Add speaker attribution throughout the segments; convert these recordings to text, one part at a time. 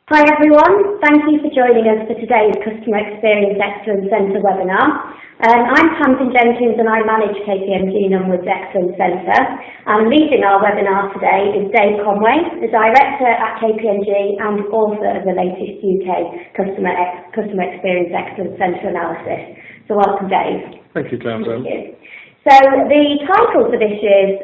Speaker 1: Hi everyone, thank you for joining us for today's Customer Experience Excellence Centre webinar. I'm Tamsin Jenkins and I manage KPMG Nunwood's Excellence Centre, and leading our webinar today is Dave Conway, the Director at KPMG and author of the latest UK Customer Experience Excellence Centre analysis. So welcome Dave.
Speaker 2: Thank you, Tamsin.
Speaker 1: Thank you. So the title for this year's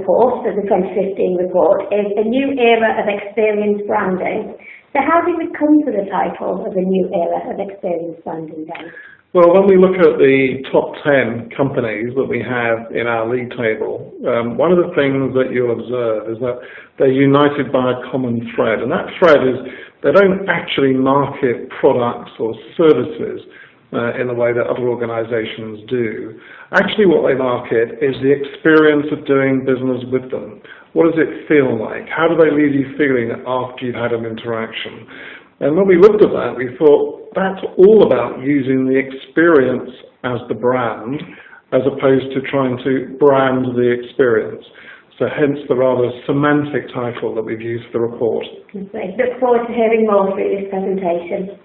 Speaker 1: report, the 2015 report, is A New Era of Experience Branding. So how did we come to the title of A New Era of Experience Branding, Dave?
Speaker 2: Well, when we look at the top 10 companies that we have in our league table, one of the things that you'll observe is that they're united by a common thread, and that thread is they don't actually market products or services in the way that other organizations do. Actually, what they market is the experience of doing business with them. What does it feel like? How do they leave you feeling after you've had an interaction? And when we looked at that, we thought that's all about using the experience as the brand, as opposed to trying to brand the experience. So hence the rather semantic title that we've used for the report.
Speaker 1: Okay. Look forward to hearing more through this presentation.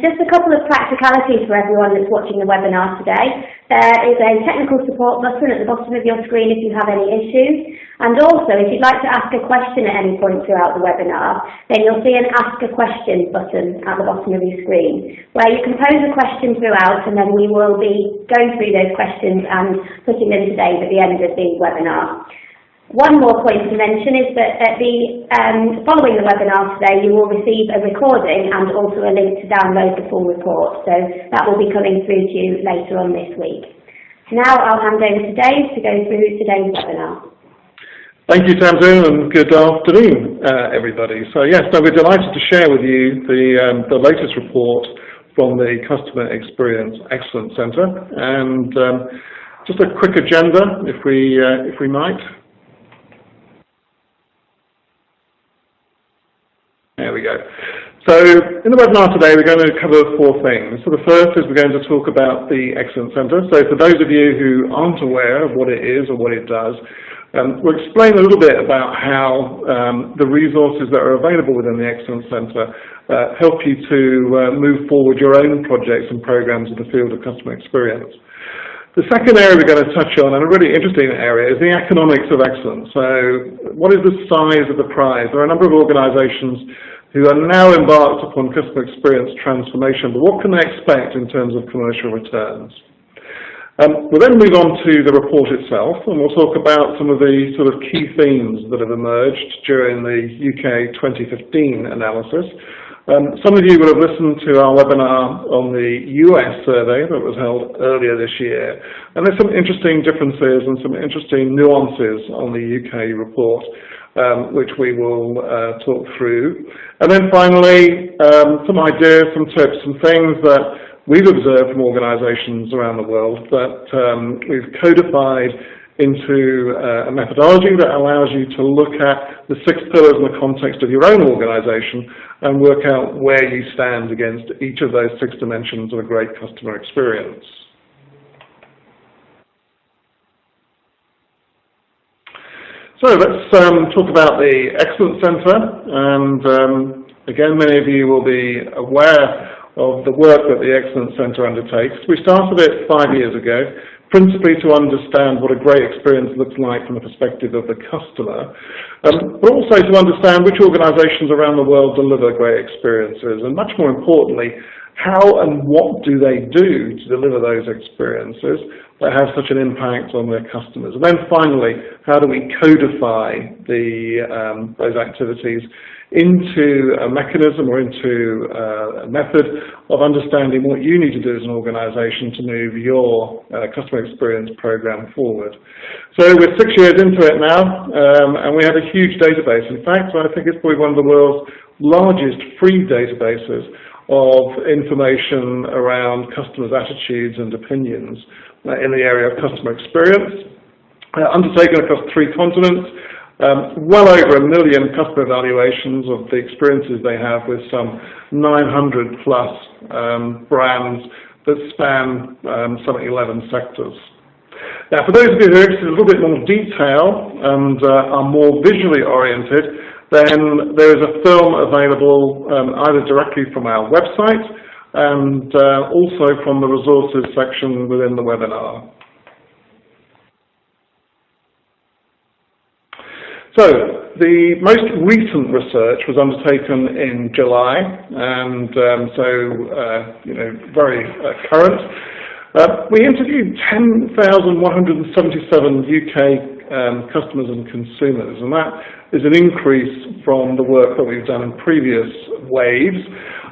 Speaker 1: Just a couple of practicalities for everyone that's watching the webinar today. There is a technical support button at the bottom of your screen if you have any issues. And also, if you'd like to ask a question at any point throughout the webinar, then you'll see an Ask a Question button at the bottom of your screen, where you can pose a question throughout, and then we will be going through those questions and putting them to Dave at the end of the webinar. One more point to mention is that at following the webinar today, you will receive a recording and also a link to download the full report. So that will be coming through to you later on this week. Now I'll hand over to Dave to go through today's webinar.
Speaker 2: Thank you, Tamsin, and good afternoon, everybody. So yes, we're delighted to share with you the latest report from the Customer Experience Excellence Centre, and just a quick agenda, if we might. There we go. So in the webinar today, we're going to cover 4 things. So the first is we're going to talk about the Excellence Centre. So for those of you who aren't aware of what it is or what it does, we'll explain a little bit about how the resources that are available within the Excellence Centre help you to move forward your own projects and programs in the field of customer experience. The second area we're going to touch on, and a really interesting area, is the economics of excellence. So what is the size of the prize? There are a number of organisations who are now embarked upon customer experience transformation, but what can they expect in terms of commercial returns? We'll then move on to the report itself, and we'll talk about some of the sort of key themes that have emerged during the UK 2015 analysis. Some of you will have listened to our webinar on the US survey that was held earlier this year, and there's some interesting differences and some interesting nuances on the UK report, which we will talk through. And then finally, some ideas, some tips, some things that we've observed from organisations around the world that we've codified into a methodology that allows you to look at the 6 pillars in the context of your own organisation and work out where you stand against each of those 6 dimensions of a great customer experience. So let's talk about the Excellence Centre, and again, many of you will be aware of the work that the Excellence Centre undertakes. We started it 5 years ago, principally to understand what a great experience looks like from the perspective of the customer, but also to understand which organisations around the world deliver great experiences, and much more importantly, how and what do they do to deliver those experiences that have such an impact on their customers. And then finally, how do we codify those activities into a mechanism or into a method of understanding what you need to do as an organisation to move your customer experience programme forward. So we're 6 years into it now, and we have a huge database. In fact, I think it's probably one of the world's largest free databases of information around customers' attitudes and opinions in the area of customer experience, undertaken across 3 continents. Well over 1 million customer evaluations of the experiences they have with some 900 plus brands that span some 11 sectors. Now, for those of you who are interested in a little bit more detail and are more visually oriented, then there is a film available either directly from our website and also from the resources section within the webinar. So, the most recent research was undertaken in July, and very current. We interviewed 10,177 UK customers and consumers, and that is an increase from the work that we've done in previous waves.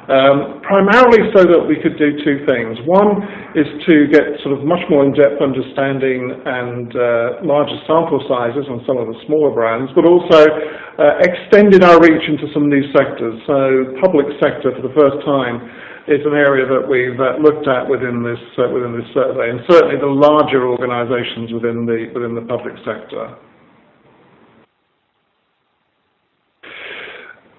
Speaker 2: Primarily so that we could do two things. One is to get sort of much more in-depth understanding and larger sample sizes on some of the smaller brands, but also extended our reach into some new sectors. So public sector for the first time is an area that we've looked at within this survey, and certainly the larger organisations within the public sector.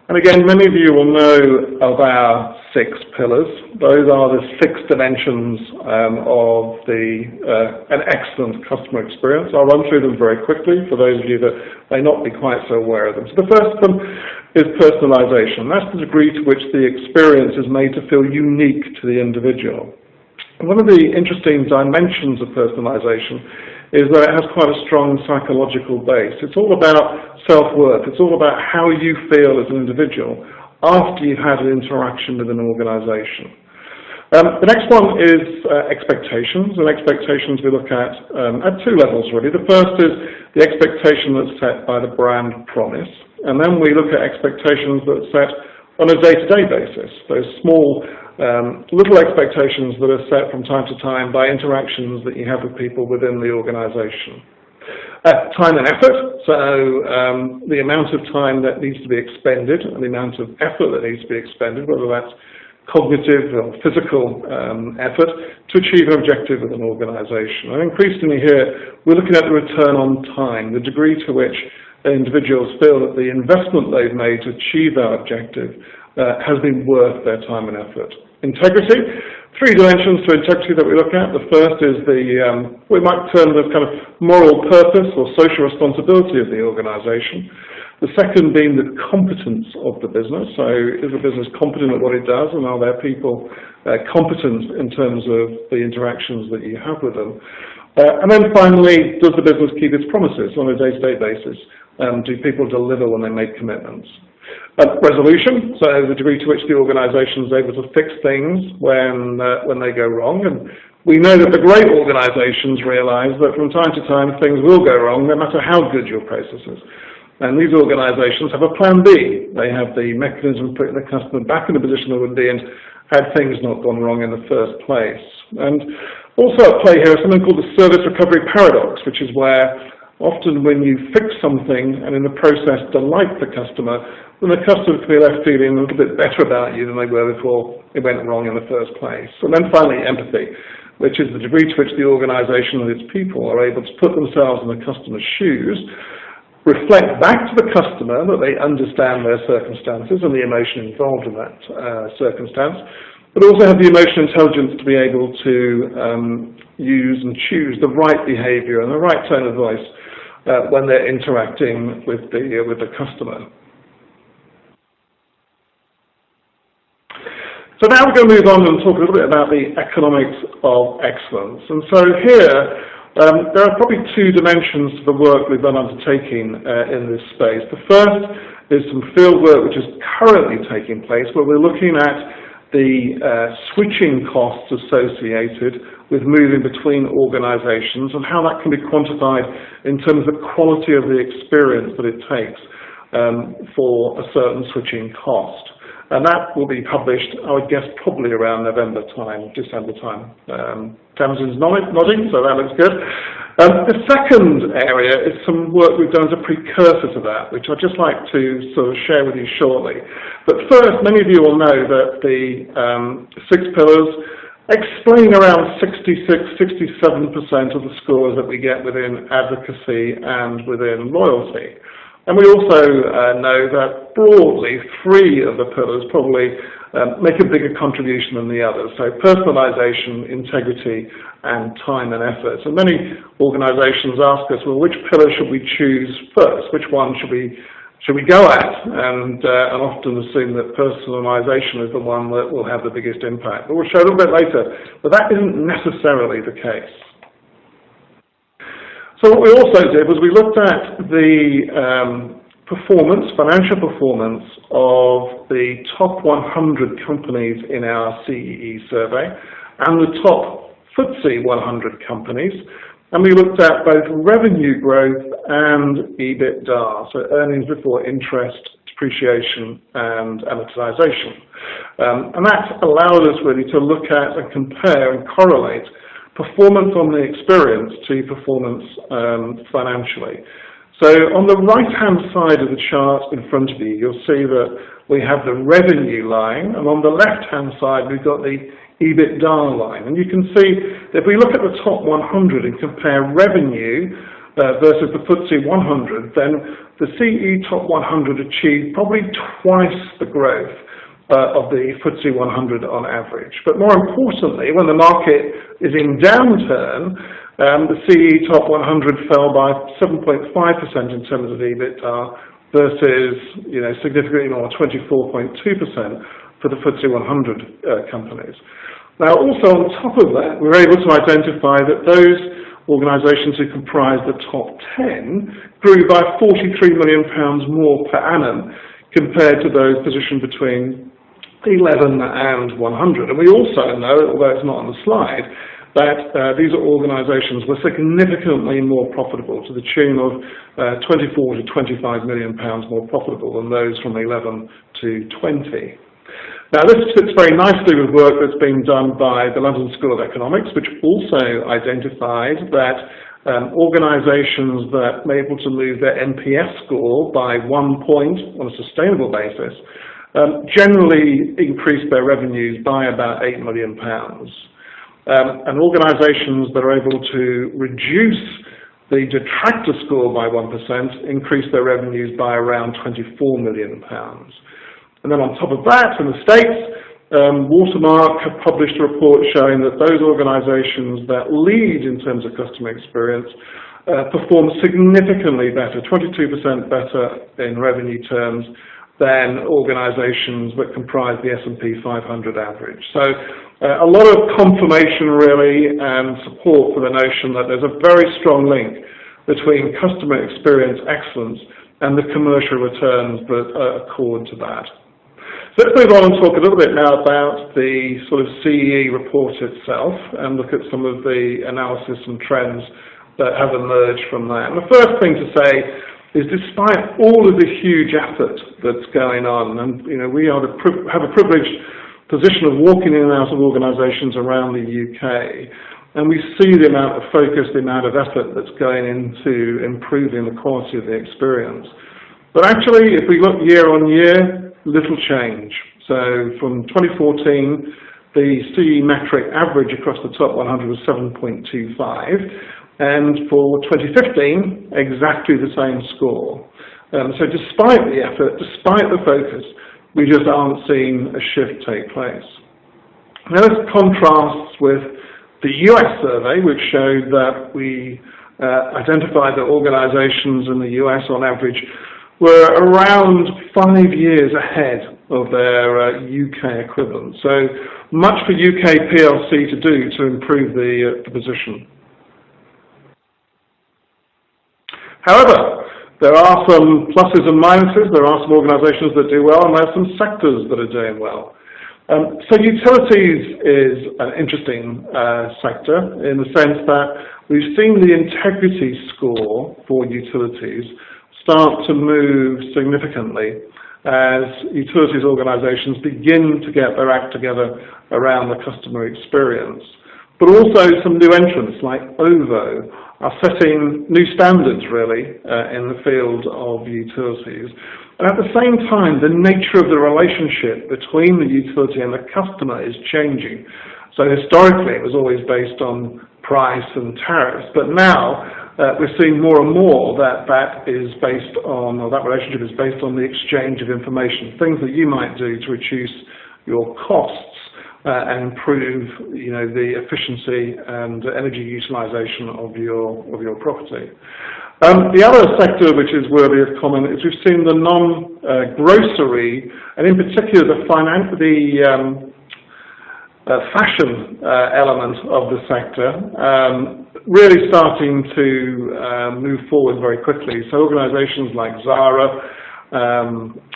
Speaker 2: And again, many of you will know of our 6 pillars. Those are the 6 dimensions of an excellent customer experience. I'll run through them very quickly for those of you that may not be quite so aware of them. So the first of them is personalisation. That's the degree to which the experience is made to feel unique to the individual. And one of the interesting dimensions of personalisation is that it has quite a strong psychological base. It's all about self-worth. It's all about how you feel as an individual after you've had an interaction with an organisation. The next one is expectations, and expectations we look at 2 levels really. The first is the expectation that's set by the brand promise, and then we look at expectations that are set on a day-to-day basis, those small little expectations that are set from time to time by interactions that you have with people within the organisation. Time and effort, so the amount of time that needs to be expended and the amount of effort that needs to be expended, whether that's cognitive or physical effort, to achieve an objective with an organisation. And increasingly here, we're looking at the return on time, the degree to which individuals feel that the investment they've made to achieve that objective has been worth their time and effort. Integrity, 3 dimensions to integrity that we look at. The first is we might term the kind of moral purpose or social responsibility of the organisation. The second being the competence of the business. So is the business competent at what it does, and are there people competent in terms of the interactions that you have with them? And then finally, does the business keep its promises on a day-to-day basis? Do people deliver when they make commitments? Resolution, so the degree to which the organisation is able to fix things when they go wrong. And we know that the great organisations realise that from time to time things will go wrong, no matter how good your process is. And these organisations have a plan B. They have the mechanism for putting the customer back in the position they would be in had things not gone wrong in the first place. And also at play here is something called the service recovery paradox, which is where often when you fix something and in the process delight the customer, then the customer can be left feeling a little bit better about you than they were before it went wrong in the first place. And then finally empathy, which is the degree to which the organisation and its people are able to put themselves in the customer's shoes, reflect back to the customer that they understand their circumstances and the emotion involved in that circumstance, but also have the emotional intelligence to be able to use and choose the right behaviour and the right tone of voice when they're interacting with the customer. So now we're going to move on and talk a little bit about the economics of excellence. And so here, there are probably 2 dimensions to the work we've been undertaking in this space. The first is some field work which is currently taking place, where we're looking at the switching costs associated with moving between organisations and how that can be quantified in terms of the quality of the experience that it takes for a certain switching cost. And that will be published, I would guess, probably around November time, December time. Tamsin's nodding, so that looks good. The second area is some work we've done as a precursor to that, which I'd just like to sort of share with you shortly. But first, many of you will know that the 6 pillars explain around 66–67% of the scores that we get within advocacy and within loyalty. And we also know that broadly 3 of the pillars probably make a bigger contribution than the others. So personalisation, integrity, and time and effort. And many organisations ask us, well, which pillar should we choose first? Which one should we should we go at, and often assume that personalisation is the one that will have the biggest impact. But we'll show a little bit later that that isn't necessarily the case. So what we also did was we looked at the financial performance of the top 100 companies in our CEE survey and the top FTSE 100 companies. And we looked at both revenue growth and EBITDA, so earnings before interest, depreciation and amortization. And that allowed us really to look at and compare and correlate performance on the experience to performance financially. So on the right-hand side of the chart in front of you, you'll see that we have the revenue line, and on the left-hand side we've got the EBITDA line. And you can see if we look at the top 100 and compare revenue versus the FTSE 100, then the CE top 100 achieved probably twice the growth of the FTSE 100 on average. But more importantly, when the market is in downturn, the CE top 100 fell by 7.5% in terms of EBITDA versus, significantly more, 24.2% for the FTSE 100 companies. Now, also on top of that, we're able to identify that those organisations who comprise the top 10 grew by £43 million more per annum compared to those positioned between 11 and 100. And we also know, although it's not on the slide, that these organisations were significantly more profitable, to the tune of 24 to 25 million pounds more profitable than those from 11 to 20. Now this fits very nicely with work that's been done by the London School of Economics, which also identified that organisations that were able to move their NPS score by 1 point on a sustainable basis generally increased their revenues by about £8 million. And organisations that are able to reduce the detractor score by 1% increase their revenues by around £24 million. And then on top of that, in the States, Watermark have published a report showing that those organisations that lead in terms of customer experience perform significantly better, 22% better in revenue terms, than organisations that comprise the S&P 500 average. So a lot of confirmation really and support for the notion that there's a very strong link between customer experience excellence and the commercial returns that accord to that. So let's move on and talk a little bit now about the sort of CEE report itself and look at some of the analysis and trends that have emerged from that. And the first thing to say is, despite all of the huge effort that's going on, and we have a privileged position of walking in and out of organisations around the UK, and we see the amount of focus, the amount of effort that's going into improving the quality of the experience. But actually, if we look year on year, little change. So from 2014, the CE metric average across the top 100 was 7.25. And for 2015, exactly the same score. So despite the effort, despite the focus, we just aren't seeing a shift take place. Now this contrasts with the US survey, which showed that we identified that organisations in the US on average were around 5 years ahead of their UK equivalent. So much for UK PLC to do to improve the position. However, there are some pluses and minuses. There are some organisations that do well, and there are some sectors that are doing well. So utilities is an interesting sector in the sense that we've seen the integrity score for utilities start to move significantly as utilities organisations begin to get their act together around the customer experience. But also some new entrants like OVO are setting new standards really in the field of utilities. And at the same time, the nature of the relationship between the utility and the customer is changing. So historically it was always based on price and tariffs, but now we're seeing more and more that that relationship is based on the exchange of information, things that you might do to reduce your costs and improve, the efficiency and energy utilisation of your property. The other sector which is worthy of comment is we've seen the non-grocery, and in particular the fashion element of the sector, really starting to move forward very quickly. So organisations like Zara,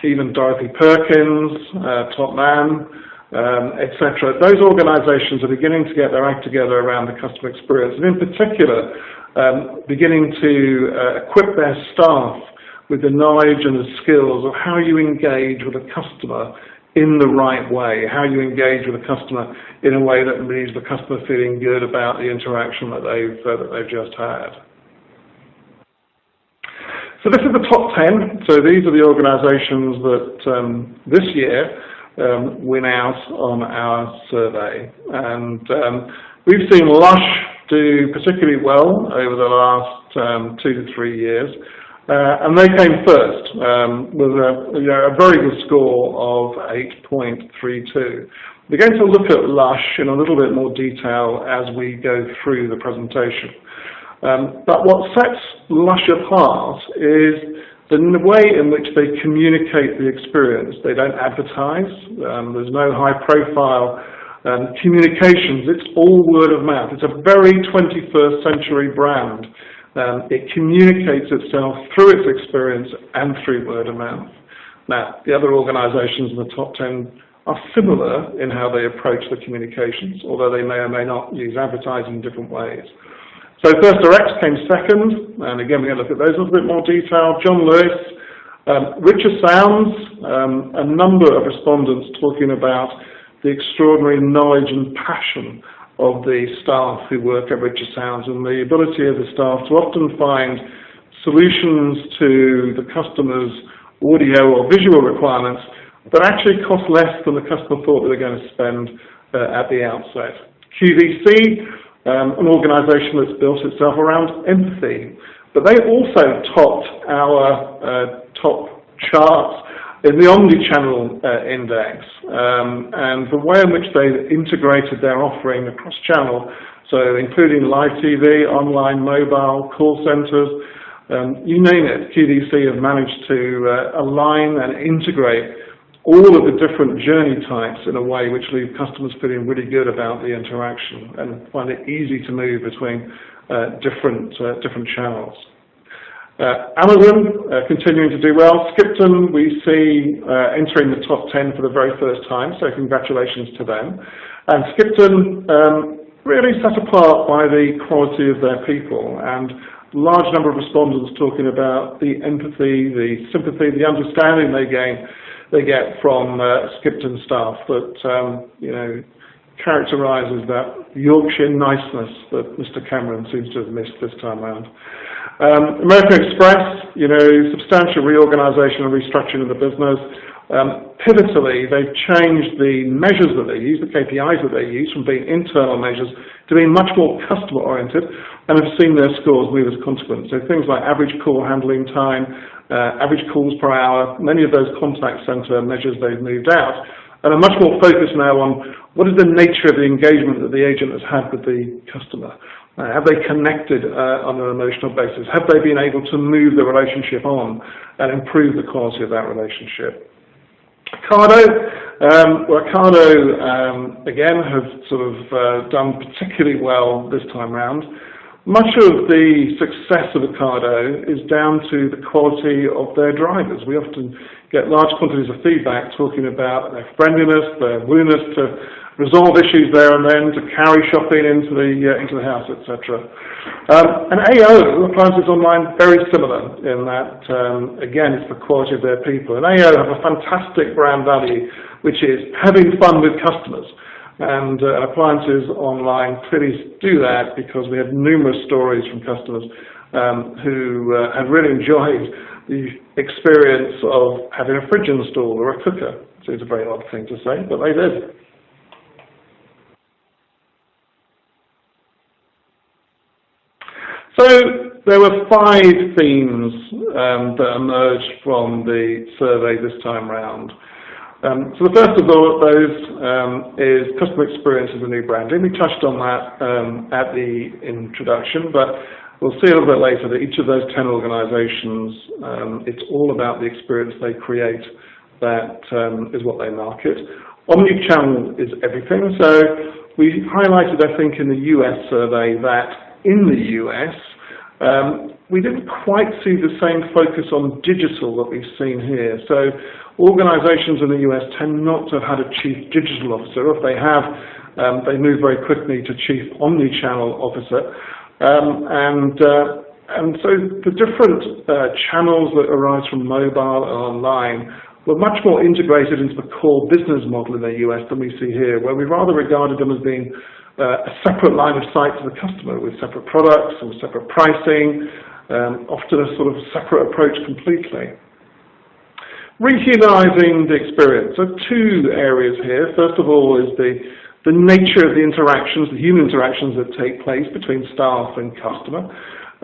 Speaker 2: even Dorothy Perkins, Top Man, etc. Those organisations are beginning to get their act together around the customer experience, and in particular beginning to equip their staff with the knowledge and the skills of how you engage with a customer in the right way, how you engage with a customer in a way that leaves the customer feeling good about the interaction that they've just had. So this is the top 10. So these are the organisations that this year win out on our survey, and we've seen Lush do particularly well over the last 2 to 3 years. And they came first with a very good score of 8.32. We're going to look at Lush in a little bit more detail as we go through the presentation. But what sets Lush apart is the way in which they communicate the experience. They don't advertise. There's no high-profile communications. It's all word of mouth. It's a very 21st century brand. It communicates itself through its experience and through word of mouth. Now, the other organisations in the top 10 are similar in how they approach the communications, although they may or may not use advertising in different ways. So First Direct came second, and again we're going to look at those in a little bit more detail. John Lewis, Richer Sounds, a number of respondents talking about the extraordinary knowledge and passion of the staff who work at Richer Sounds, and the ability of the staff to often find solutions to the customer's audio or visual requirements that actually cost less than the customer thought they were going to spend at the outset. QVC, an organisation that's built itself around empathy, but they also topped our top charts in the omni-channel index, and the way in which they integrated their offering across channel, so including live TV, online, mobile, call centres, you name it, QVC have managed to align and integrate all of the different journey types in a way which leave customers feeling really good about the interaction and find it easy to move between different channels. Amazon continuing to do well. Skipton we see entering the top 10 for the very first time, so congratulations to them. And Skipton really set apart by the quality of their people, and large number of respondents talking about the empathy, the sympathy, the understanding they get from Skipton staff that characterises that Yorkshire niceness that Mr. Cameron seems to have missed this time round. American Express, substantial reorganisation and restructuring of the business. Pivotally, they've changed the measures that they use, the KPIs that they use, from being internal measures to being much more customer-oriented, and have seen their scores move as a consequence. So things like average call handling time, average calls per hour, many of those contact centre measures they've moved out, and are much more focused now on what is the nature of the engagement that the agent has had with the customer. Have they connected on an emotional basis? Have they been able to move the relationship on and improve the quality of that relationship? Accardo, again, have sort of done particularly well this time round. Much of the success of Accardo is down to the quality of their drivers. We often get large quantities of feedback talking about their friendliness, their willingness to resolve issues there and then, to carry shopping into the house, etc. And AO, Appliances Online, very similar in that, again, it's the quality of their people. And AO have a fantastic brand value, which is having fun with customers. And Appliances Online clearly do that because we have numerous stories from customers who have really enjoyed the experience of having a fridge installed or a cooker. Seems a very odd thing to say, but they did. So there were 5 themes that emerged from the survey this time round. So the first of those is customer experience as a new branding. We touched on that at the introduction, but we'll see a little bit later that each of those 10 organisations, it's all about the experience they create that is what they market. Omni-channel is everything. So we highlighted, I think, in the US survey that in the US, we didn't quite see the same focus on digital that we've seen here. So organisations in the US tend not to have had a chief digital officer. If they have, they move very quickly to chief omni-channel officer. And so the different channels that arise from mobile and online were much more integrated into the core business model in the US than we see here, where we rather regarded them as being a separate line of sight to the customer with separate products and separate pricing, often a sort of separate approach completely. Rehumanizing the experience. So two areas here. First of all is the nature of the interactions, the human interactions that take place between staff and customer.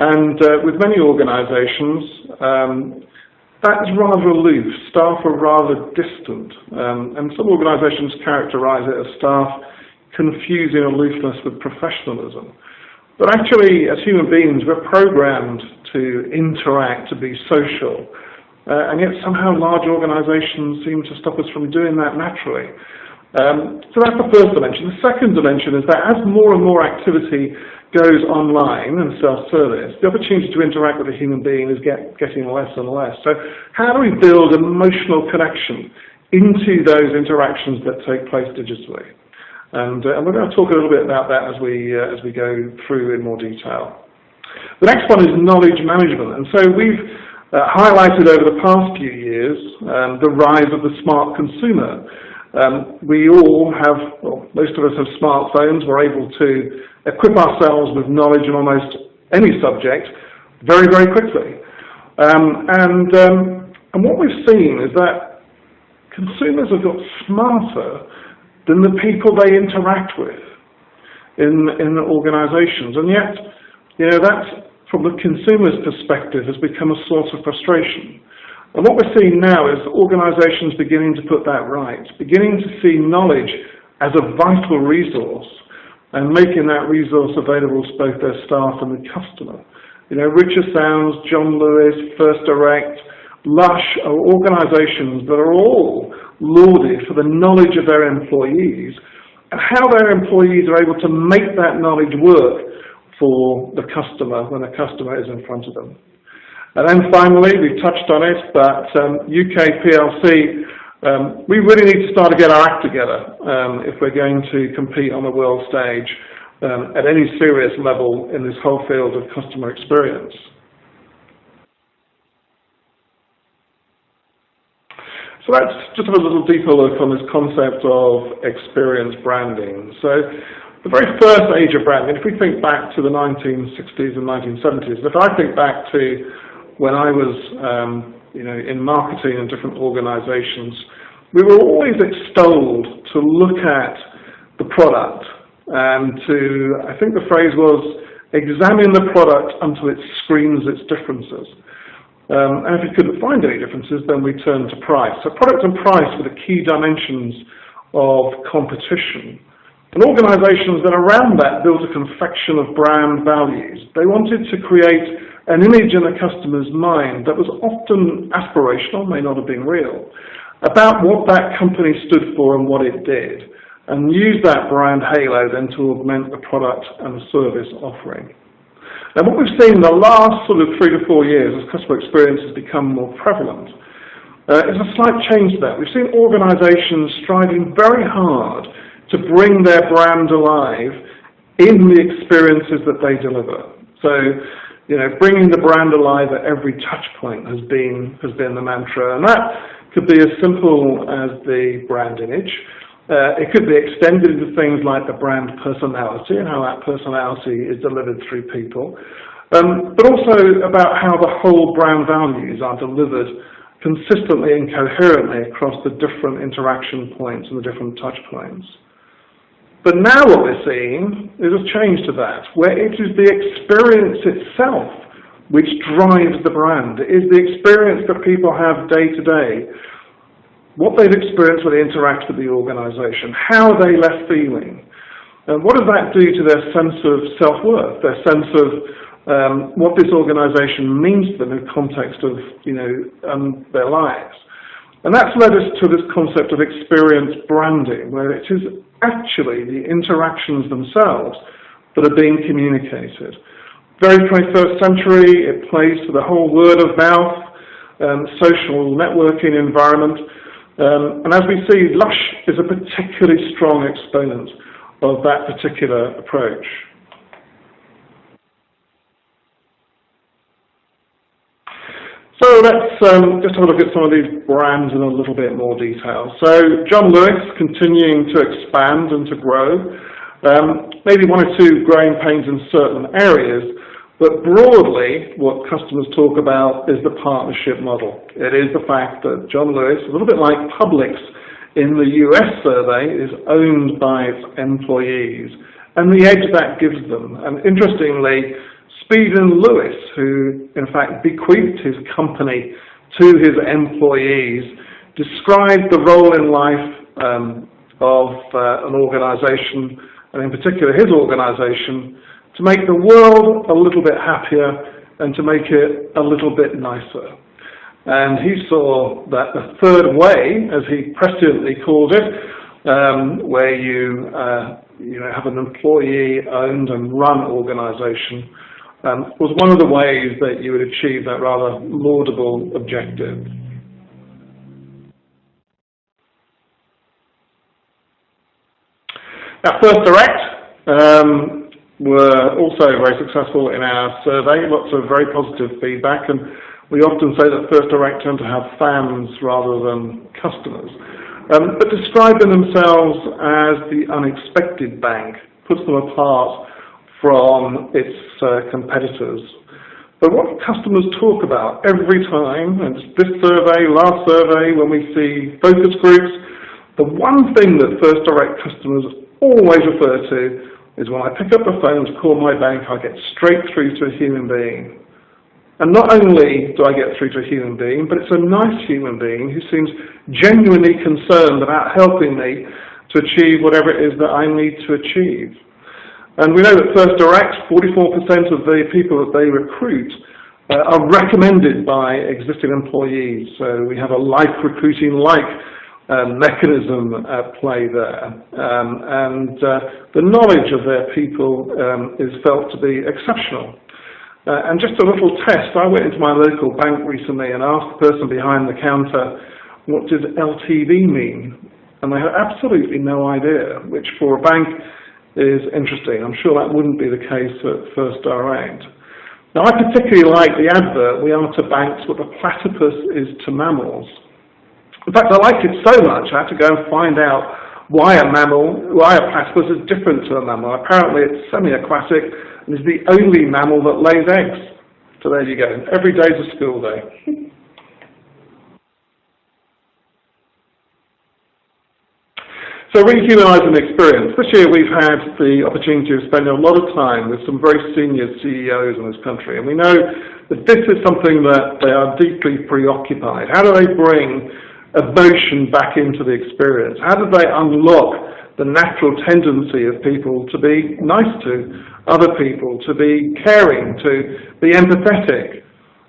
Speaker 2: And with many organizations, that's rather aloof. Staff are rather distant. And some organizations characterize it as staff confusing aloofness with professionalism. But actually, as human beings, we're programmed to interact, to be social. And yet somehow large organizations seem to stop us from doing that naturally. So that's the first dimension. The second dimension is that as more and more activity goes online and self-service, the opportunity to interact with a human being is getting less and less. So how do we build an emotional connection into those interactions that take place digitally? And we're going to talk a little bit about that as we go through in more detail. The next one is knowledge management. And so we've highlighted over the past few years the rise of the smart consumer. We all have, well, most of us have smartphones. We're able to equip ourselves with knowledge on almost any subject very, very quickly. And what we've seen is that consumers have got smarter than the people they interact with in organizations. And yet, you know, that, from the consumer's perspective, has become a source of frustration. And what we're seeing now is organizations beginning to put that right, beginning to see knowledge as a vital resource and making that resource available to both their staff and the customer. You know, Richard Sounds, John Lewis, First Direct, Lush are organizations that are all lauded for the knowledge of their employees and how their employees are able to make that knowledge work for the customer when the customer is in front of them. And then finally, we've touched on it, but UK PLC, we really need to start to get our act together if we're going to compete on the world stage at any serious level in this whole field of customer experience. So that's just a little deeper look on this concept of experience branding. So the very first age of branding, if we think back to the 1960s and 1970s, if I think back to when I was in marketing in different organizations, we were always extolled to look at the product and to, I think the phrase was, examine the product until it screens its differences. And if we couldn't find any differences, then we turned to price. So product and price were the key dimensions of competition. And organizations that around that built a confection of brand values. They wanted to create an image in the customer's mind that was often aspirational, may not have been real, about what that company stood for and what it did, and use that brand halo then to augment the product and the service offering. Now what we've seen in the last sort of 3 to 4 years as customer experience has become more prevalent is a slight change to that. We've seen organizations striving very hard to bring their brand alive in the experiences that they deliver. So, you know, bringing the brand alive at every touch point has been the mantra, and that could be as simple as the brand image. It could be extended into things like the brand personality and how that personality is delivered through people, but also about how the whole brand values are delivered consistently and coherently across the different interaction points and the different touch points. But now what we're seeing is a change to that, where it is the experience itself which drives the brand. It is the experience that people have day to day, what they've experienced when they interact with the organisation, how are they left feeling, and what does that do to their sense of self-worth, their sense of what this organisation means to them in the context of, their lives. And that's led us to this concept of experience branding, where it is actually the interactions themselves that are being communicated. Very 21st century, it plays to the whole word of mouth, social networking environment. And as we see, Lush is a particularly strong exponent of that particular approach. So let's just have a look at some of these brands in a little bit more detail. So John Lewis continuing to expand and to grow. Maybe one or two growing pains in certain areas, but broadly what customers talk about is the partnership model. It is the fact that John Lewis, a little bit like Publix in the US survey, is owned by its employees, and the edge that gives them. And interestingly, Stephen Lewis, who in fact bequeathed his company to his employees, described the role in life of an organisation, and in particular his organisation, to make the world a little bit happier and to make it a little bit nicer. And he saw that the third way, as he presciently called it, where you have an employee-owned and run organisation, was one of the ways that you would achieve that rather laudable objective. Now, First Direct were also very successful in our survey, lots of very positive feedback, and we often say that First Direct tend to have fans rather than customers, but describing themselves as the unexpected bank puts them apart from its competitors. But what customers talk about every time, and this survey, last survey, when we see focus groups, the one thing that First Direct customers always refer to is when I pick up the phone to call my bank, I get straight through to a human being. And not only do I get through to a human being, but it's a nice human being who seems genuinely concerned about helping me to achieve whatever it is that I need to achieve. And we know that First Direct, 44% of the people that they recruit are recommended by existing employees. So we have a like recruiting-like mechanism at play there. And the knowledge of their people is felt to be exceptional. And just a little test, I went into my local bank recently and asked the person behind the counter, what does LTV mean? And they had absolutely no idea, which for a bank is interesting. I'm sure that wouldn't be the case at First Direct. Now, I particularly like the advert, "We are to banks what the platypus is to mammals." In fact, I liked it so much I had to go and find out why a platypus is different to a mammal. Apparently it's semi-aquatic and is the only mammal that lays eggs. So there you go. Every day's a school day. So rehumanising the experience. This year we've had the opportunity to spend a lot of time with some very senior CEOs in this country, and we know that this is something that they are deeply preoccupied. How do they bring emotion back into the experience? How do they unlock the natural tendency of people to be nice to other people, to be caring, to be empathetic,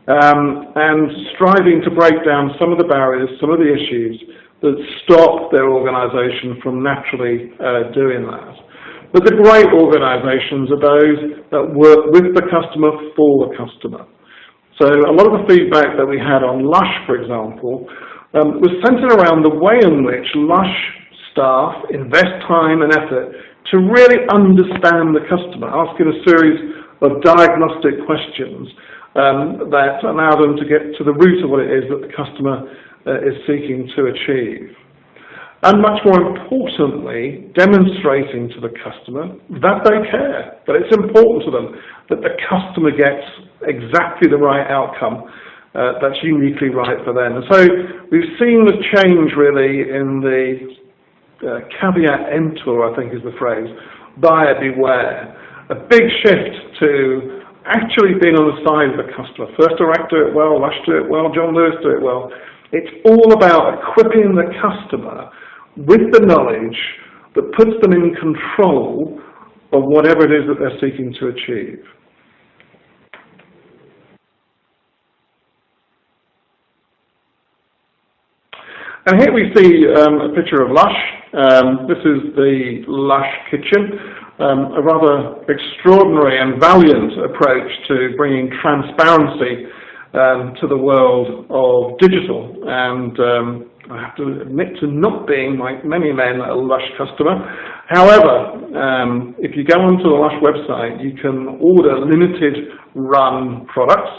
Speaker 2: and striving to break down some of the barriers, some of the issues that stop their organisation from naturally doing that. But the great organisations are those that work with the customer for the customer. So a lot of the feedback that we had on Lush, for example, was centred around the way in which Lush staff invest time and effort to really understand the customer, asking a series of diagnostic questions that allow them to get to the root of what it is that the customer is seeking to achieve. And much more importantly, demonstrating to the customer that they care, that it's important to them, that the customer gets exactly the right outcome that's uniquely right for them. And so we've seen the change really in the caveat emptor, I think is the phrase, buyer beware. A big shift to actually being on the side of the customer. First Direct do it well, Lash do it well, John Lewis do it well. It's all about equipping the customer with the knowledge that puts them in control of whatever it is that they're seeking to achieve. And here we see a picture of Lush. This is the Lash Kitchen, a rather extraordinary and valiant approach to bringing transparency to the world of digital. And I have to admit to not being, like many men, a Lush customer. However, if you go onto the Lush website, you can order limited run products,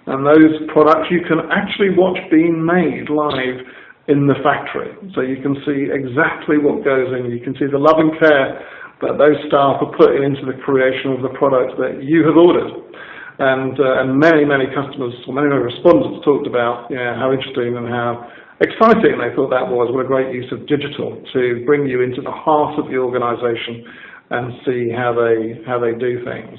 Speaker 2: and those products you can actually watch being made live in the factory. So you can see exactly what goes in. You can see the love and care that those staff are putting into the creation of the product that you have ordered. And many customers, or many respondents talked about how interesting and how exciting they thought that was. What a great use of digital to bring you into the heart of the organisation and see how they do things.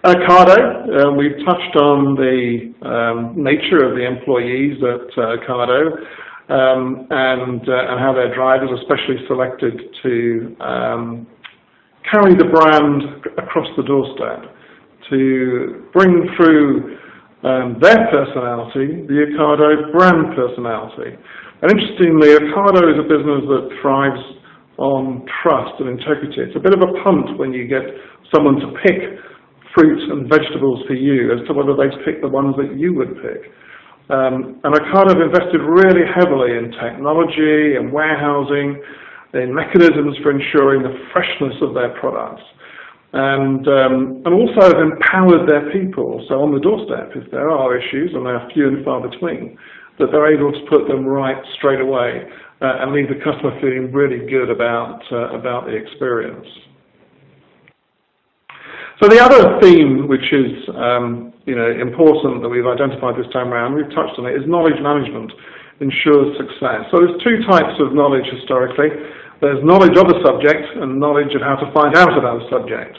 Speaker 2: Accardo, we've touched on the nature of the employees at Accardo and how their drivers are specially selected to carry the brand across the doorstep, to bring through their personality, the Accardo brand personality. And interestingly, Accardo is a business that thrives on trust and integrity. It's a bit of a punt when you get someone to pick fruits and vegetables for you as to whether they've picked the ones that you would pick. And Accardo have invested really heavily in technology and warehousing, in mechanisms for ensuring the freshness of their products. And also have empowered their people, so on the doorstep, if there are issues, and they are few and far between, that they're able to put them right straight away and leave the customer feeling really good about the experience. So the other theme, which is important that we've identified this time around, we've touched on it, is knowledge management ensures success. So there's two types of knowledge historically. There's knowledge of a subject and knowledge of how to find out about a subject.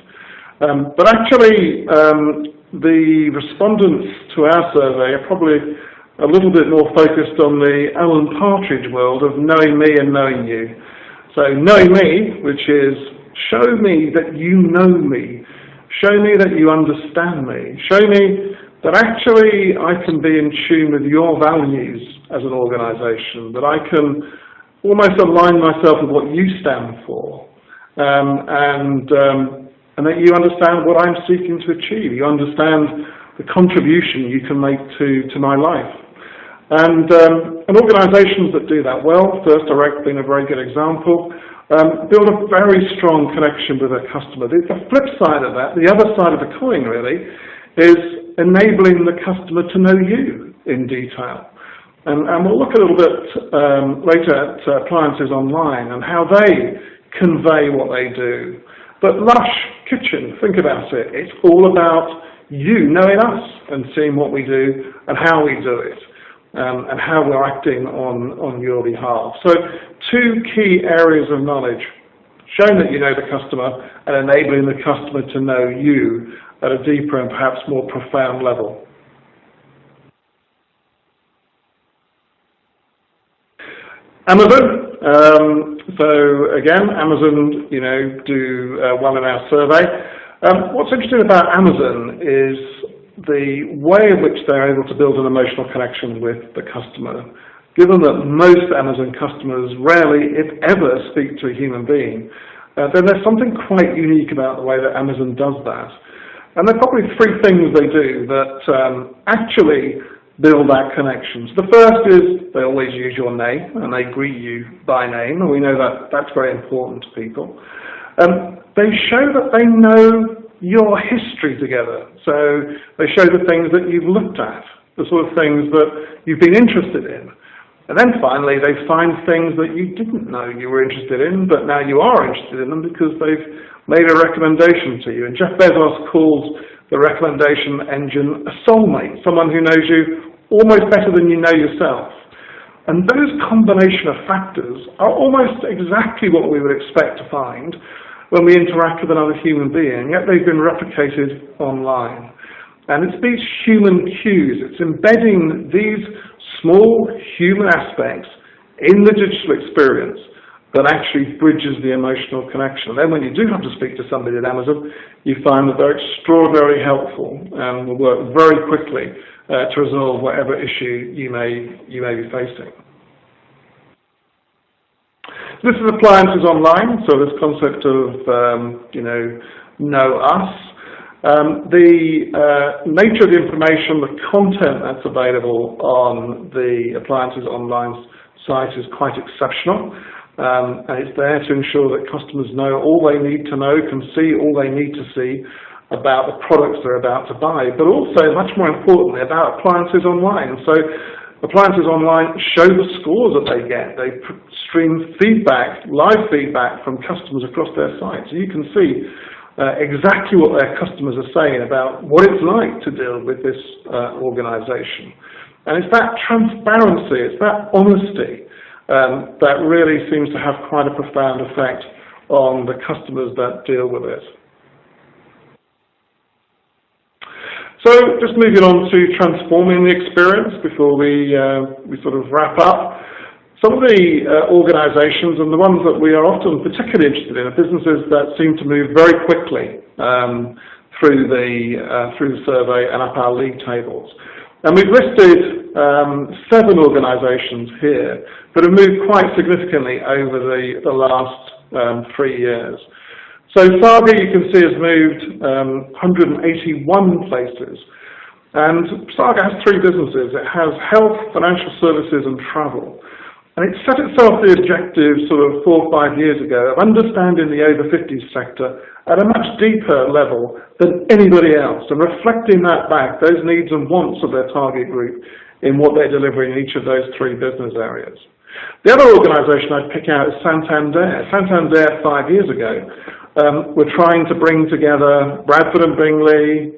Speaker 2: But actually, the respondents to our survey are probably a little bit more focused on the Alan Partridge world of knowing me and knowing you. So knowing me, which is show me that you know me. Show me that you understand me. Show me that actually I can be in tune with your values as an organisation, that I can almost align myself with what you stand for, and that you understand what I'm seeking to achieve. You understand the contribution you can make to my life. And organisations that do that well, First Direct being a very good example, build a very strong connection with their customer. The flip side of that, the other side of the coin really, is enabling the customer to know you in detail. And we'll look a little bit later at appliances online and how they convey what they do. But Lash Kitchen, think about it. It's all about you knowing us and seeing what we do and how we do it. And how we're acting on your behalf. So two key areas of knowledge: showing that you know the customer and enabling the customer to know you at a deeper and perhaps more profound level. Amazon. So again, Amazon, do well in our survey. What's interesting about Amazon is the way in which they're able to build an emotional connection with the customer. Given that most Amazon customers rarely, if ever, speak to a human being, then there's something quite unique about the way that Amazon does that. And there are probably three things they do that actually build that connection. So the first is they always use your name and they greet you by name, and we know that that's very important to people. They show that they know your history together. So they show the things that you've looked at, the sort of things that you've been interested in. And then finally, they find things that you didn't know you were interested in, but now you are interested in them because they've made a recommendation to you. And Jeff Bezos calls the recommendation engine a soulmate, someone who knows you almost better than you know yourself. And those combination of factors are almost exactly what we would expect to find when we interact with another human being, yet they've been replicated online. And it's these human cues, it's embedding these small human aspects in the digital experience that actually bridges the emotional connection. And then when you do have to speak to somebody at Amazon, you find that they're extraordinarily helpful and will work very quickly to resolve whatever issue you may be facing. This is appliances online, so this concept of know us. The nature of the information, the content that's available on the appliances online site is quite exceptional. And it's there to ensure that customers know all they need to know, can see all they need to see about the products they're about to buy, but also, much more importantly, about appliances online. So appliances online show the scores that they get. They stream feedback, live feedback from customers across their site. So you can see exactly what their customers are saying about what it's like to deal with this organisation. And it's that transparency, it's that honesty that really seems to have quite a profound effect on the customers that deal with it. So just moving on to transforming the experience before we sort of wrap up. Some of the organisations, and the ones that we are often particularly interested in, are businesses that seem to move very quickly through the survey and up our league tables. And we've listed 7 organisations here that have moved quite significantly over the last 3 years. So Saga, you can see, has moved 181 places. And Saga has 3 businesses. It has health, financial services and travel. And it set itself the objective sort of 4 or 5 years ago of understanding the over 50s sector at a much deeper level than anybody else, and reflecting that back, those needs and wants of their target group, in what they're delivering in each of those 3 business areas. The other organisation I'd pick out is Santander. Santander 5 years ago were trying to bring together Bradford and Bingley,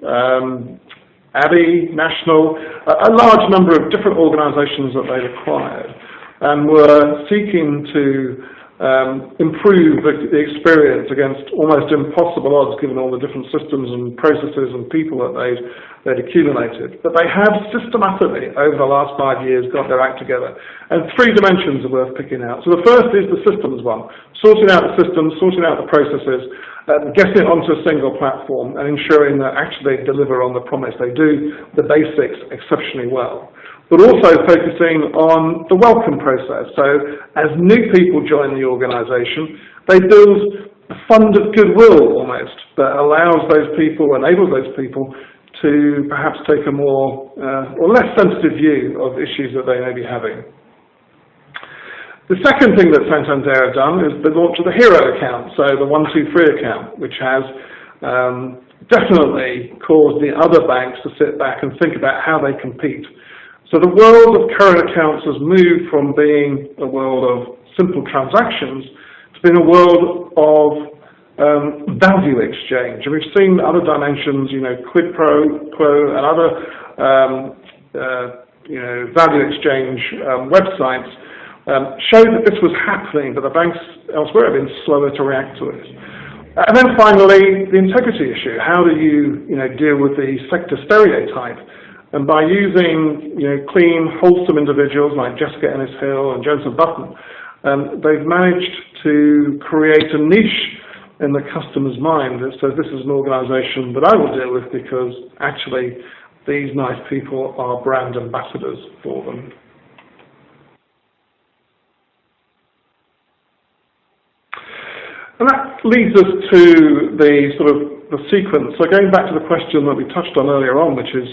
Speaker 2: Abbey, National, a large number of different organisations that they'd acquired, and were seeking to improve the experience against almost impossible odds, given all the different systems and processes and people that they'd accumulated. But they have systematically, over the last 5 years, got their act together. And 3 dimensions are worth picking out. So the first is the systems one, sorting out the systems, sorting out the processes, getting it onto a single platform and ensuring that actually they deliver on the promise. They do the basics exceptionally well. But also focusing on the welcome process. So as new people join the organisation, they build a fund of goodwill almost that allows those people, enables those people to perhaps take a more or less sensitive view of issues that they may be having. The second thing that Santander have done is the launch of the Hero account, so the 123 account, which has definitely caused the other banks to sit back and think about how they compete. So the world of current accounts has moved from being a world of simple transactions to being a world of value exchange. And we've seen other dimensions, quid pro quo and other value exchange websites showed that this was happening, but the banks elsewhere have been slower to react to it. And then finally, the integrity issue. How do you deal with the sector stereotype? And by using clean, wholesome individuals like Jessica Ennis-Hill and Jensen Button, they've managed to create a niche in the customer's mind that says this is an organisation that I will deal with because actually these nice people are brand ambassadors for them. And that leads us to the sort of the sequence. So going back to the question that we touched on earlier on, which is,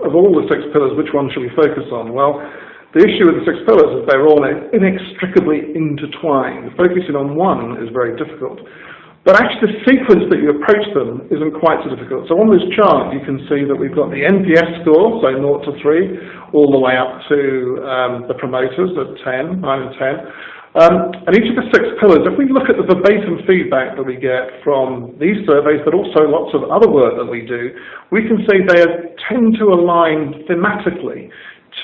Speaker 2: of all the 6 pillars, which one should we focus on? Well, the issue with the 6 pillars is they're all inextricably intertwined. Focusing on one is very difficult. But actually the sequence that you approach them isn't quite so difficult. So on this chart you can see that we've got the NPS score, so 0 to 3, all the way up to the promoters at 10, 9 and 10. And each of the 6 pillars, if we look at the verbatim feedback that we get from these surveys, but also lots of other work that we do, we can see they tend to align thematically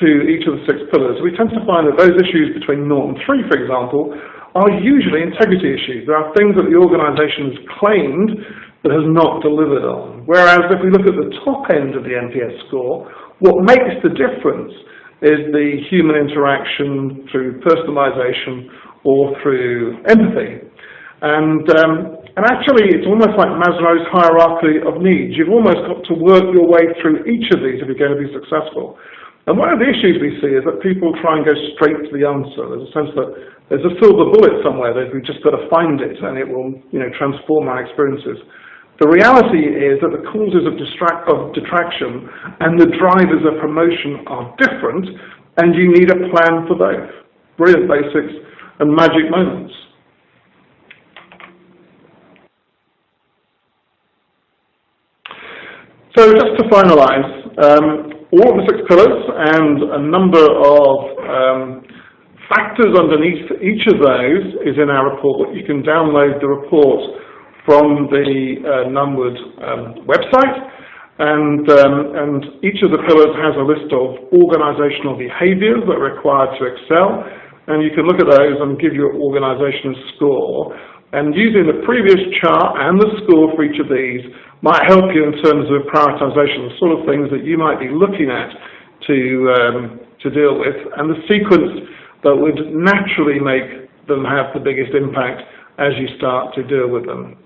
Speaker 2: to each of the 6 pillars. We tend to find that those issues between 0 and 3, for example, are usually integrity issues. There are things that the organisation has claimed but has not delivered on. Whereas if we look at the top end of the NPS score, what makes the difference is the human interaction through personalisation or through empathy. And actually, it's almost like Maslow's hierarchy of needs. You've almost got to work your way through each of these if you're going to be successful. And one of the issues we see is that people try and go straight to the answer. There's a sense that there's a silver bullet somewhere that we've just got to find it and it will, transform our experiences. The reality is that the causes of detraction and the drivers of promotion are different, and you need a plan for both. Brilliant basics and magic moments. So just to finalise, all of the 6 pillars and a number of factors underneath each of those is in our report. You can download the report from the Nunwood website, and each of the pillars has a list of organisational behaviours that are required to excel, and you can look at those and give your organisation a score. And using the previous chart and the score for each of these might help you in terms of prioritisation, the sort of things that you might be looking at to deal with, and the sequence that would naturally make them have the biggest impact as you start to deal with them.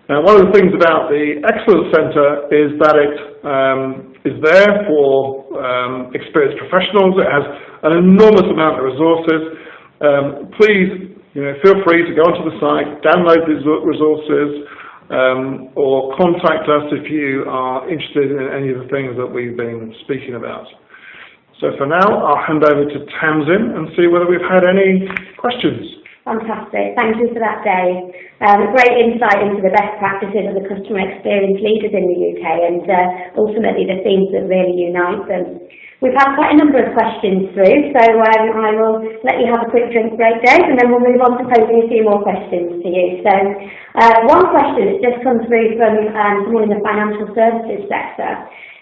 Speaker 2: Now, one of the things about the Excellence Centre is that it is there for experienced professionals. It has an enormous amount of resources. Please, feel free to go onto the site, download these resources, or contact us if you are interested in any of the things that we've been speaking about. So for now, I'll hand over to Tamsin and see whether we've had any questions.
Speaker 1: Fantastic. Thank you for that, Dave. A great insight into the best practices of the customer experience leaders in the UK and ultimately the themes that really unite them. We've had quite a number of questions through, so I will let you have a quick drink break, Dave, and then we'll move on to posing a few more questions to you. So one question that's just come through from someone in the financial services sector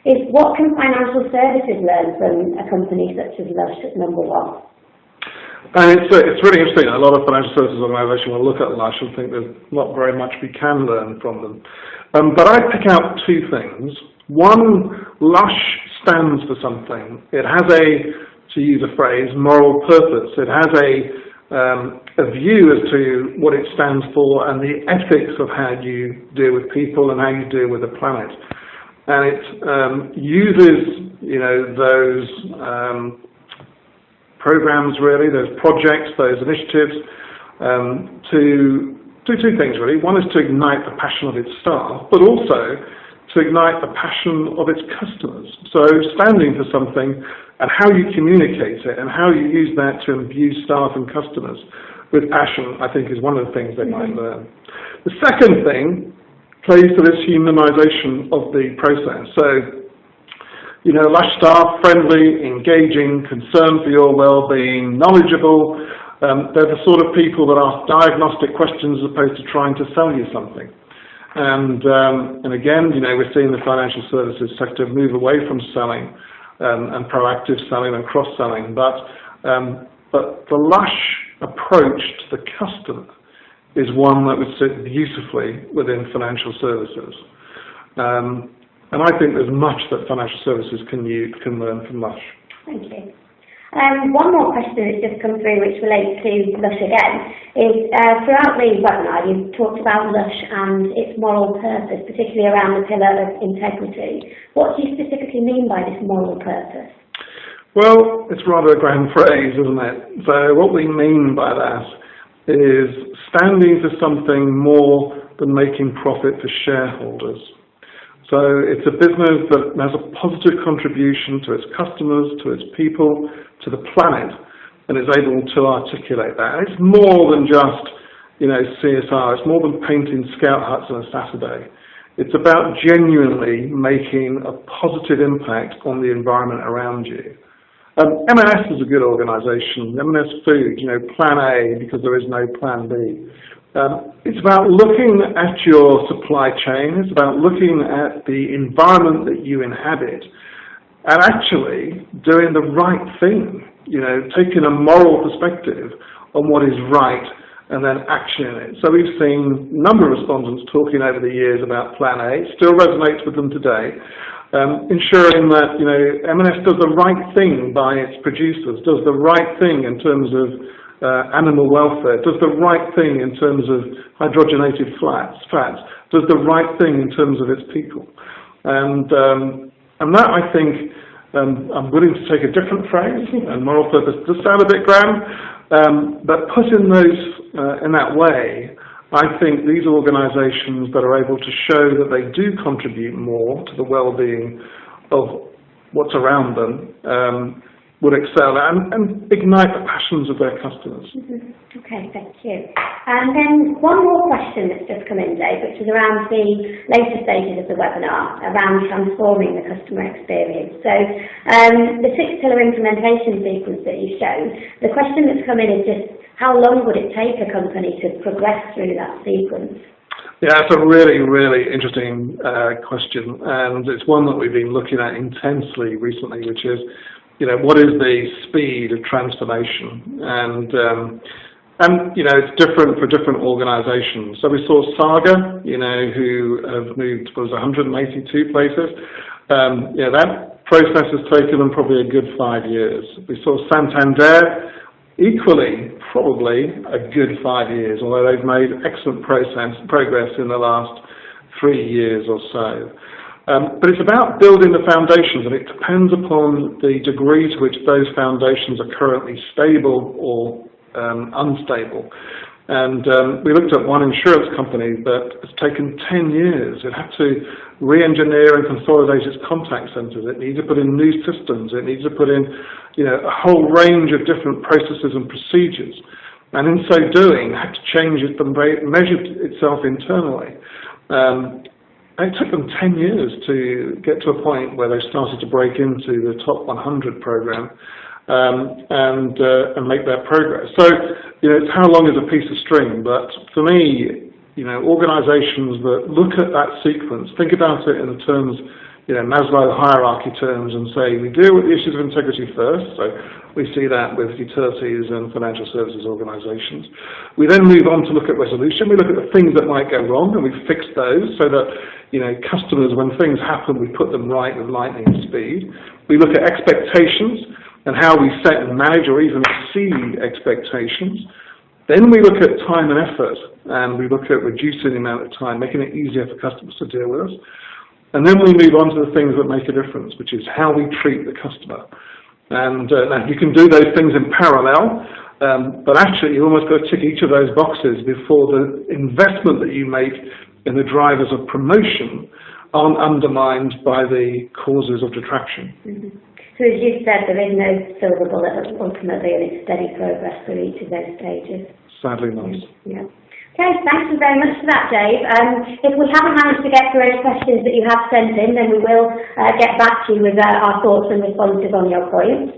Speaker 1: is, what can financial services learn from a company such as Lush as number one?
Speaker 2: And it's really interesting. A lot of financial services organisations will look at Lush and think there's not very much we can learn from them. But I pick out 2 things. One, Lush stands for something. It has to use a phrase, moral purpose. It has a view as to what it stands for and the ethics of how you deal with people and how you deal with the planet. And it uses, those programs, really, those projects, those initiatives, to do 2 things, really. One is to ignite the passion of its staff, but also to ignite the passion of its customers. So standing for something and how you communicate it and how you use that to imbue staff and customers with passion, I think, is one of the things they might learn. The second thing plays to this humanisation of the process. So, Lush staff, friendly, engaging, concerned for your well-being, knowledgeable. They're the sort of people that ask diagnostic questions as opposed to trying to sell you something. And again, we're seeing the financial services sector move away from selling and proactive selling and cross-selling. But the Lush approach to the customer is one that would sit beautifully within financial services. And I think there's much that financial services can learn from Lush.
Speaker 1: Thank you. One more question that's just come through, which relates to Lush again, is throughout the webinar you've talked about Lush and its moral purpose, particularly around the pillar of integrity. What do you specifically mean by this moral purpose?
Speaker 2: Well, it's rather a grand phrase, isn't it? So what we mean by that is standing for something more than making profit for shareholders. So it's a business that has a positive contribution to its customers, to its people, to the planet, and is able to articulate that. It's more than just, CSR. It's more than painting scout huts on a Saturday. It's about genuinely making a positive impact on the environment around you. M&S is a good organisation. M&S Food, Plan A, because there is no Plan B. It's about looking at your supply chain. It's about looking at the environment that you inhabit and actually doing the right thing, taking a moral perspective on what is right and then actioning it. So we've seen a number of respondents talking over the years about Plan A. It still resonates with them today, ensuring that M&S does the right thing by its producers, does the right thing in terms of animal welfare, does the right thing in terms of hydrogenated fats, does the right thing in terms of its people. And that, I think, I'm willing to take a different phrase, and moral purpose does sound a bit grand, but put in those in that way, I think these organisations that are able to show that they do contribute more to the well-being of what's around them would excel and ignite the passions of their customers.
Speaker 1: Okay, thank you. And then one more question that's just come in, Dave, which is around the later stages of the webinar, around transforming the customer experience. So the 6-pillar implementation sequence that you've shown, the question that's come in is just how long would it take a company to progress through that sequence?
Speaker 2: Yeah, it's a really, really interesting question, and it's one that we've been looking at intensely recently, which is, what is the speed of transformation? And it's different for different organisations. So we saw Saga, who have moved, 182 places. That process has taken them probably a good 5 years. We saw Santander, equally, probably a good 5 years, although they've made excellent progress in the last 3 years or so. But it's about building the foundations, and it depends upon the degree to which those foundations are currently stable or unstable. And we looked at one insurance company that has taken 10 years. It had to re-engineer and consolidate its contact centres. It needed to put in new systems. It needed to put in a whole range of different processes and procedures. And in so doing, had to change it and measure itself internally. It took them 10 years to get to a point where they started to break into the top 100 program and make their progress. So, it's how long is a piece of string, but for me, organisations that look at that sequence, think about it in the terms, Maslow hierarchy terms, and say, we deal with the issues of integrity first, so we see that with utilities and financial services organisations. We then move on to look at resolution. We look at the things that might go wrong, and we fix those so that, customers, when things happen, we put them right with lightning speed. We look at expectations and how we set and manage or even exceed expectations. Then we look at time and effort, and we look at reducing the amount of time, making it easier for customers to deal with us. And then we move on to the things that make a difference, which is how we treat the customer. And now you can do those things in parallel, but actually you almost got to tick each of those boxes before the investment that you make in the drivers of promotion aren't undermined by the causes of detraction.
Speaker 1: So as you said, there is no silver bullet ultimately, and it's steady progress through each of those stages.
Speaker 2: Sadly not.
Speaker 1: Yeah. Okay, thank you very much for that, Dave. If we haven't managed to get through any questions that you have sent in, then we will get back to you with our thoughts and responses on your points.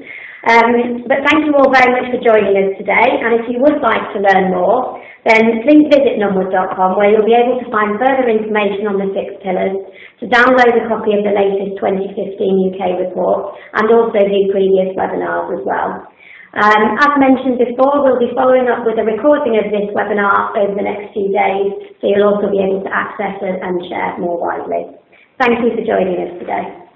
Speaker 1: But thank you all very much for joining us today, and if you would like to learn more, then please visit nunwood.com, where you'll be able to find further information on the 6 pillars, to download a copy of the latest 2015 UK report, and also view previous webinars as well. As mentioned before, we'll be following up with a recording of this webinar over the next few days, so you'll also be able to access it and share more widely. Thank you for joining us today.